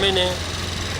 MNA